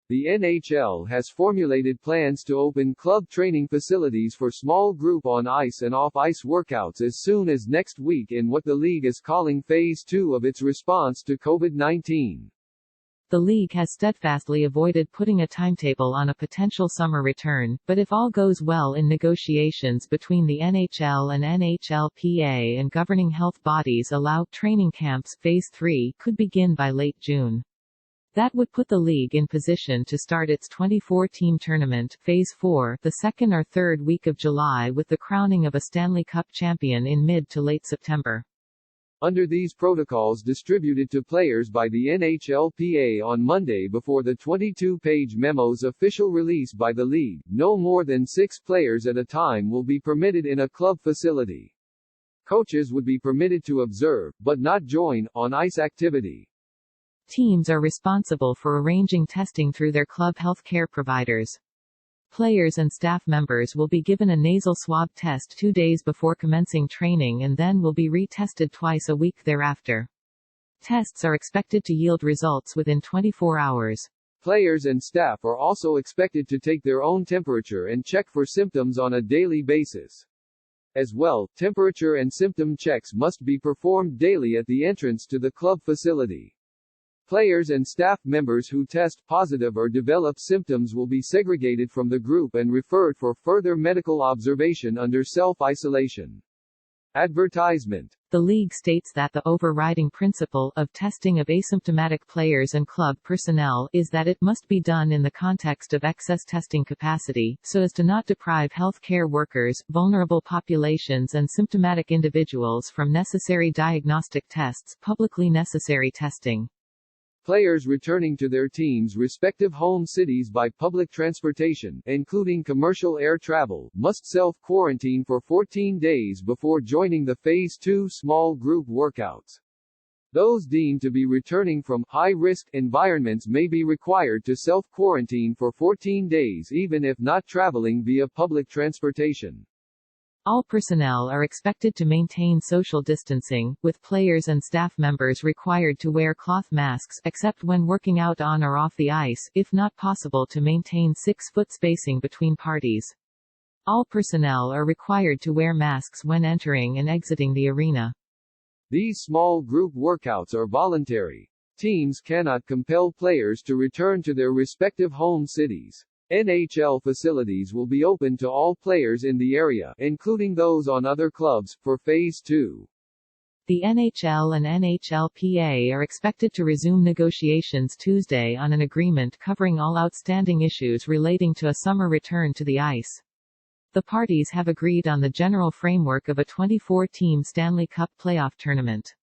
The NHL has formulated plans to open club training facilities for small group on-ice and off-ice workouts as soon as next week in what the league is calling Phase 2 of its response to COVID-19. The league has steadfastly avoided putting a timetable on a potential summer return, but if all goes well in negotiations between the NHL and NHLPA and governing health bodies allow, training camps Phase 3 could begin by late June. That would put the league in position to start its 24-team tournament, Phase 4, the second or third week of July with the crowning of a Stanley Cup champion in mid to late September. Under these protocols distributed to players by the NHLPA on Monday before the 22-page memo's official release by the league, no more than 6 players at a time will be permitted in a club facility. Coaches would be permitted to observe, but not join, on-ice activity. Teams are responsible for arranging testing through their club health care providers. Players and staff members will be given a nasal swab test 2 days before commencing training and then will be retested twice a week thereafter. Tests are expected to yield results within 24 hours. Players and staff are also expected to take their own temperature and check for symptoms on a daily basis. As well, temperature and symptom checks must be performed daily at the entrance to the club facility. Players and staff members who test positive or develop symptoms will be segregated from the group and referred for further medical observation under self-isolation. Advertisement. The league states that the overriding principle of testing of asymptomatic players and club personnel is that it must be done in the context of excess testing capacity, so as to not deprive health care workers, vulnerable populations and symptomatic individuals from necessary diagnostic tests, publicly necessary testing. Players returning to their teams' respective home cities by public transportation, including commercial air travel, must self-quarantine for 14 days before joining the Phase 2 small group workouts. Those deemed to be returning from high-risk environments may be required to self-quarantine for 14 days even if not traveling via public transportation. All personnel are expected to maintain social distancing, with players and staff members required to wear cloth masks except when working out on or off the ice, if not possible to maintain 6-foot spacing between parties. All personnel are required to wear masks when entering and exiting the arena. These small group workouts are voluntary. Teams cannot compel players to return to their respective home cities. NHL facilities will be open to all players in the area, including those on other clubs, for Phase 2. The NHL and NHLPA are expected to resume negotiations Tuesday on an agreement covering all outstanding issues relating to a summer return to the ice. The parties have agreed on the general framework of a 24-team Stanley Cup playoff tournament.